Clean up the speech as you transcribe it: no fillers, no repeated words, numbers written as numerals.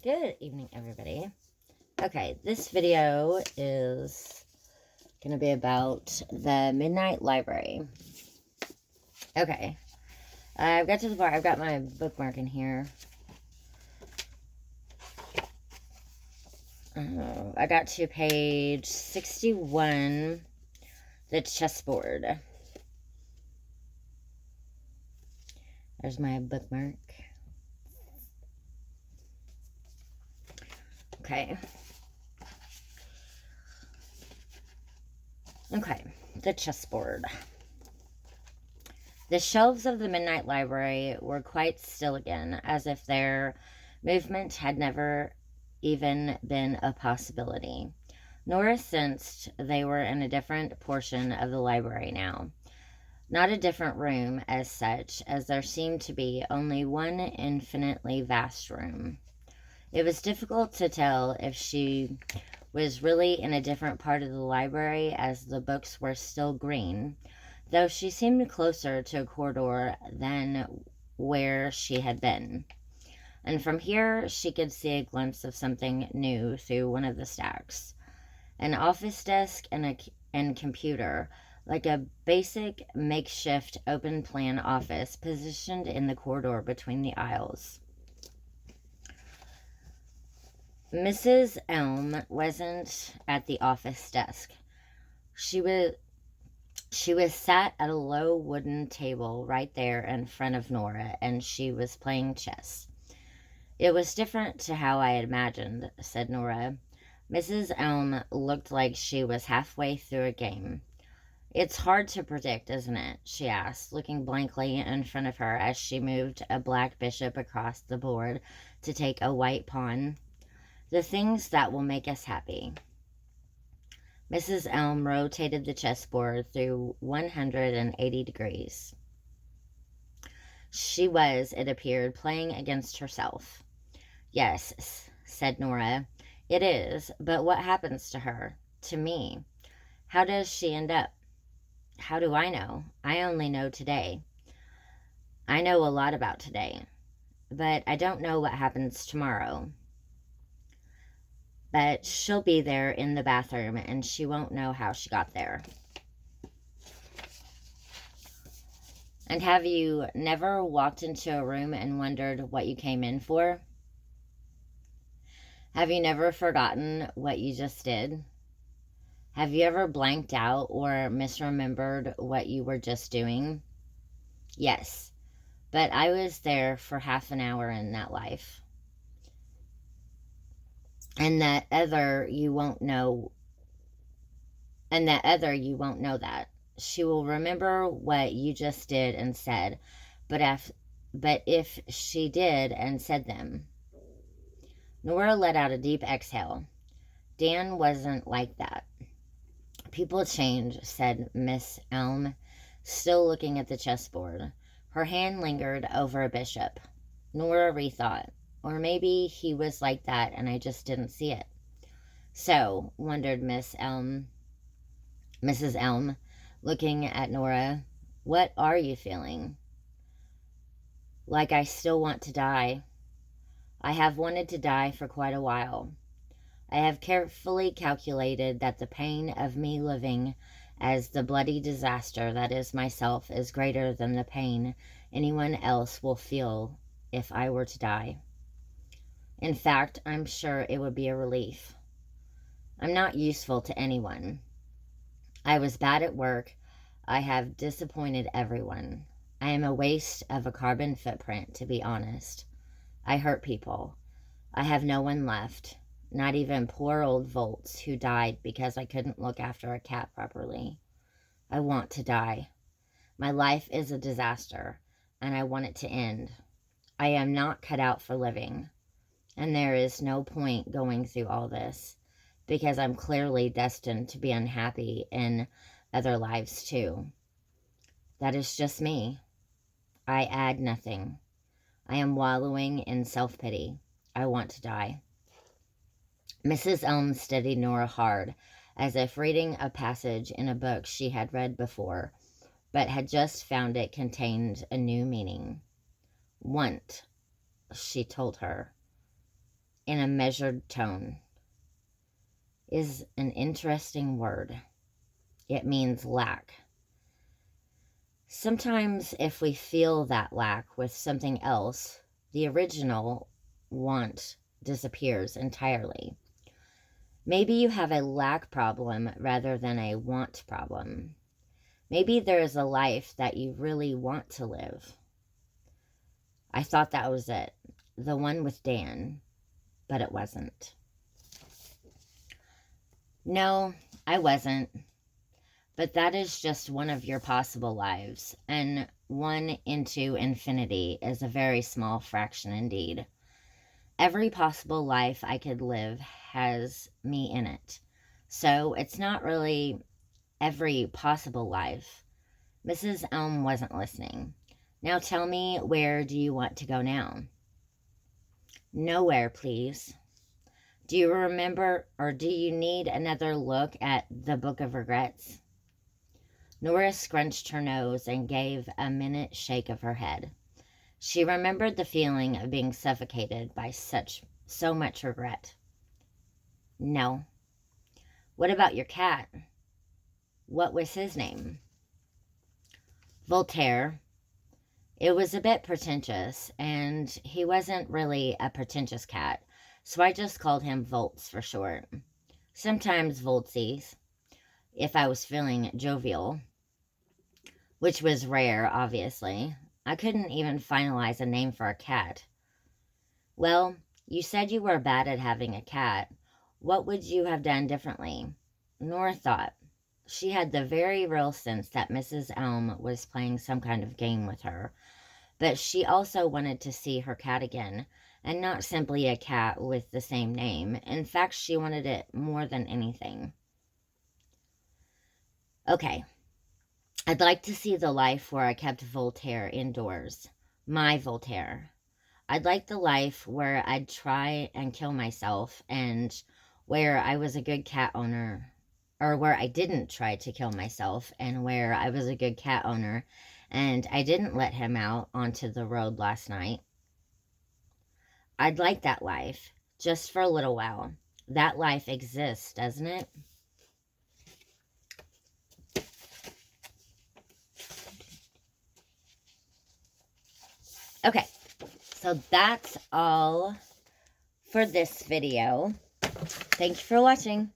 Good evening, everybody. Okay, this video is going to be about the Midnight Library. Okay, I've got to the part, I've got my bookmark in here. I got to page 61, the chessboard. There's my bookmark. Okay. Okay, the chessboard. The shelves of the Midnight Library were quite still again, as if their movement had never even been a possibility. Nora sensed they were in a different portion of the library now. Not a different room as such, as there seemed to be only one infinitely vast room. It was difficult to tell if she was really in a different part of the library, as the books were still green, though she seemed closer to a corridor than where she had been. And from here she could see a glimpse of something new through one of the stacks. An office desk and computer, like a basic makeshift open-plan office positioned in the corridor between the aisles. Mrs. Elm wasn't at the office desk. She was sat at a low wooden table right there in front of Nora, and she was playing chess. It was different to how I had imagined, said Nora. Mrs. Elm looked like she was halfway through a game. It's hard to predict, isn't it? She asked, looking blankly in front of her as she moved a black bishop across the board to take a white pawn. The things that will make us happy. Mrs. Elm rotated the chessboard through 180 degrees. She was, it appeared, playing against herself. Yes, said Nora, it is, but what happens to her? To me? How does she end up? How do I know? I only know today. I know a lot about today, but I don't know what happens tomorrow. But she'll be there in the bathroom, and she won't know how she got there. And have you never walked into a room and wondered what you came in for? Have you never forgotten what you just did? Have you ever blanked out or misremembered what you were just doing? Yes, but I was there for half an hour in that life. And that other you won't know that. She will remember what you just did and said, but if she did and said them. Nora let out a deep exhale. Dan wasn't like that. People change, said Miss Elm, still looking at the chessboard. Her hand lingered over a bishop. Nora rethought. Or maybe he was like that and I just didn't see it. So, wondered Mrs. Elm, looking at Nora, what are you feeling? Like I still want to die. I have wanted to die for quite a while. I have carefully calculated that the pain of me living as the bloody disaster that is myself is greater than the pain anyone else will feel if I were to die. In fact, I'm sure it would be a relief. I'm not useful to anyone. I was bad at work. I have disappointed everyone. I am a waste of a carbon footprint, to be honest. I hurt people. I have no one left, not even poor old Volts, who died because I couldn't look after a cat properly. I want to die. My life is a disaster, and I want it to end. I am not cut out for living, and there is no point going through all this, because I'm clearly destined to be unhappy in other lives too. That is just me. I add nothing. I am wallowing in self-pity. I want to die. Mrs. Elm studied Nora hard, as if reading a passage in a book she had read before, but had just found it contained a new meaning. Want, she told her. in a measured tone is an interesting word. It means lack. Sometimes if we feel that lack with something else, the original want disappears entirely. Maybe you have a lack problem rather than a want problem. Maybe there is a life that you really want to live. I thought that was it, the one with Dan, but it wasn't. No, I wasn't. But that is just one of your possible lives, and 1 into infinity is a very small fraction indeed. Every possible life I could live has me in it, so it's not really every possible life. Mrs. Elm wasn't listening. Now tell me, where do you want to go now? Nowhere, please. Do you remember, or do you need another look at the Book of Regrets? Nora scrunched her nose and gave a minute shake of her head. She remembered the feeling of being suffocated by so much regret. No. What about your cat? What was his name? Voltaire. It was a bit pretentious, and he wasn't really a pretentious cat, so I just called him Volts for short. Sometimes Voltsies, if I was feeling jovial. Which was rare, obviously. I couldn't even finalize a name for a cat. Well, you said you were bad at having a cat. What would you have done differently? Nora thought. She had the very real sense that Mrs. Elm was playing some kind of game with her, but she also wanted to see her cat again, and not simply a cat with the same name. In fact, she wanted it more than anything. Okay. I'd like to see the life where I kept Voltaire indoors. My Voltaire. I'd like the life where I'd try and kill myself, and where I was a good cat owner, or where I didn't try to kill myself, and where I was a good cat owner, and I didn't let him out onto the road last night. I'd like that life, just for a little while. That life exists, doesn't it? Okay, so that's all for this video. Thank you for watching.